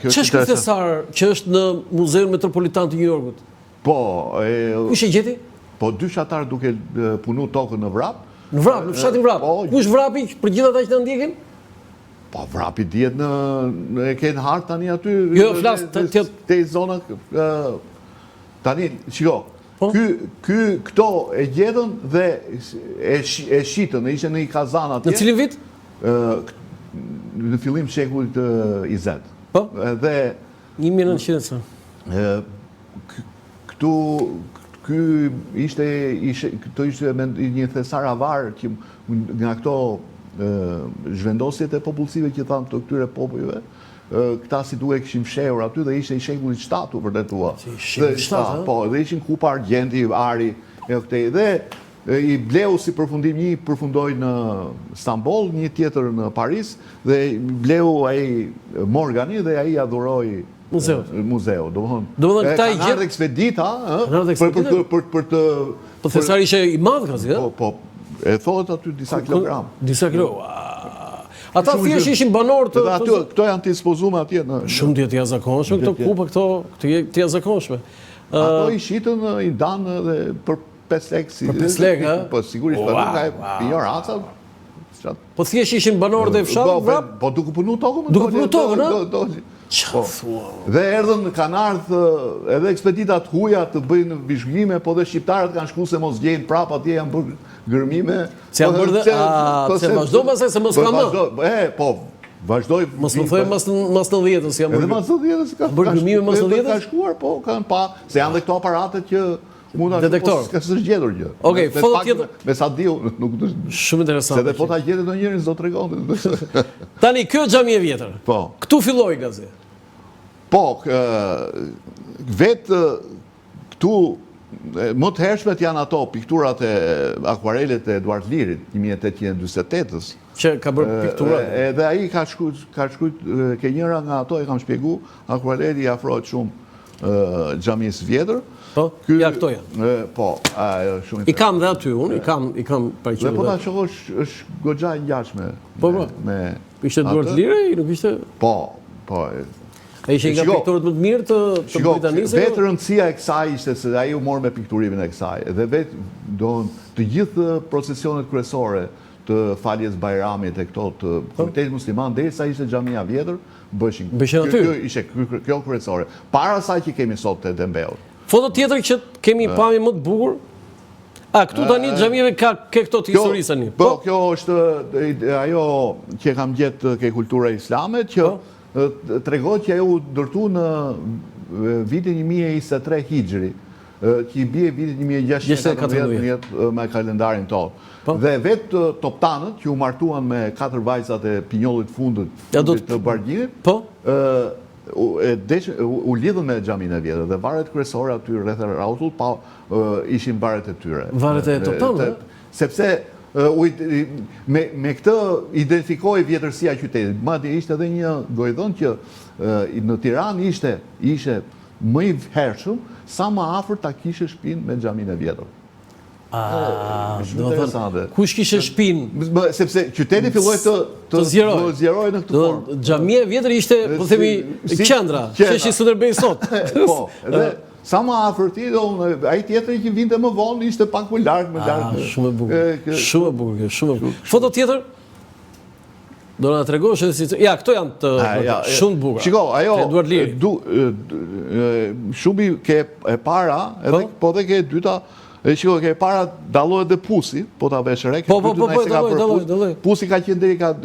Ç'është ky thesar që është në Muzeun Metropolitan të New Yorkut? Po, kush e gjeti? Po dy fshatar duke punu tokën në Vrap. Në Vrap, në fshatin Vrap. Kush Vrapi për gjithë ata që na ndjekin? Po Vrapi dihet e kanë hart tani aty. Jo, flas te zona tani, shiko. Këto e gjetën dhe e shitën, ishte në një kazan atje. Në cilin vit? Në fillim shekullit 20. Po? Dhe 1900. Këtu ishte një thesar avar që nga këto zhvendosjet e popullsive që thamë të këtyre popujve, këta si duke këshim fshehur aty dhe ishte i shekullit 7 vërtetua. Po, dhe ishin kupa argjenti, ari, dhe i bleu si përfundim, një përfundoi në Stamboll, një tjetër në Paris, dhe bleu ai Morgani dhe ai adhuroi muzeu. Domethënë këta i gjetë ekspedita për të... Po thesari ishte i madh kasi, ëh? Po, e thohet aty disa kilogram. Disa kilogram. Ata thjesht ishin banor të... Këto janë të dispozuar atje në... Shumë të jashtëzakonshme këto kupa, këto të jashtëzakonshme. Ato i shitën, i danë dhe për 5 lekë. Për 5 lekë, ha? Po, sigurisht, për nuk ka ignoranca. Po thjesht ishin banor dhe fshat Vrap? Po, duke punu tokën. Duke punu tokën, ha? Dhe erdhën, kanë ardhë edhe ekspeditat huja të bëjnë vizhgime, po dhe shqiptarët kanë shku se mos gjejnë prap atje janë bërë gërmime. Se janë bërë dhe... Se vazhdo pasaj se mos ka më? Po, vazhdoj... Mos më thojë mas 90-ës, si janë bërë... Edhe mas 90-ës ka gërmime mas 90-ës? Ka shkuar, po, kanë pa, se janë dhe këto aparatet që... Detektor. Ka së gjetur gjë. Okej, foto tjetër... Me sa diu, nuk... Shumë interesant. Se dhe po ta gjetë do njërin s'do të regonde. Tani, kjo xhami e vjetër. Po. Këtu filloi gazi. Po, vetë këtu, më të hershmet janë ato pikturat e akvarelet e Eduard Lirit, 1848-ës. Që ka bërë pikturat. Edhe ai ka shkujt, ke njëra nga ato, e kam shpjegu, akvareli i afrohet shumë xhamisë vjetër. Po, ja këto janë. Po, shumë interesant. I kam dhe aty, unë, i kam paraqetur. Dhe po ta shohësh, është goxha e ngjashme. Po, po. Ishte Eduard Liri, nuk ishte? Po. A ishe nga pikturët më të mirë të Britanisë? Vetë rëndësia e kësaj ishte se ai u mor me pikturimin e kësaj. Dhe vetë të gjithë procesionet kryesore të faljes Bajramit e këto të Komunitetit Musliman, derisa ishte xhamia vjetër, bëshin. aty. Ishte kjo kryesore. Para saj që kemi sot te Dembeu. Foto tjetër që kemi pamje më të bukur. Këtu tani xhamive ka këto të historisë tani. Po, kjo është ajo që kam gjetë ke kultura islame, që tregohet që ajo u ndërtu në vitin 1023 Hijri, që i bie vitin 1614 me kalendarin tonë. Dhe vetë toptanët që u martuan me 4 vajzat e pinjollit fundit të Bargjinit, u lidhën me xhamin e vjetër dhe varet kryesore aty rreth rrotullt pa ishin varet e tyre. Varet e toptanëve? Sepse me këtë identifikoi vjetërsia e qytetit. Madje ishte edhe një gojdhën që në Tiranë ishte më i hershëm sa më afër ta kishte shtëpinë me xhamin e vjetër. Kush kishte shtëpinë? Sepse qyteti filloi të zgjerojë në këtë formë. Xhamia e vjetër ishte, po themi, qendra, sheshi Suderbej sot. Po, edhe sa më afër ti, ai tjetri që vinte më vonë ishte pak më larg. Shumë e bukur. Shumë e bukur, shumë e bukur. Foto tjetër? Do na tregosh edhe si... Ja, këto janë të shumë të bukura. Shiko, ajo... Eduard Liri. Shumë ke e para, po dhe ke e dyta, shiko, ke e para dallohet dhe Pusi, po ta vesh re. Po, dalloj. Pusi ka qenë deri ka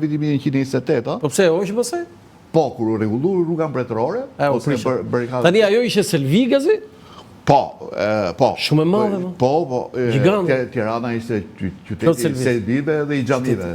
vitin 1928. Po pse, hoqë pasaj? Po, kur u rregullu rruga mbretërore, tani ajo ishte Selvi gazi? Po. Shumë e madhe, po. Gigante. Tirana ishte qyteti i Selvive dhe i xhamive.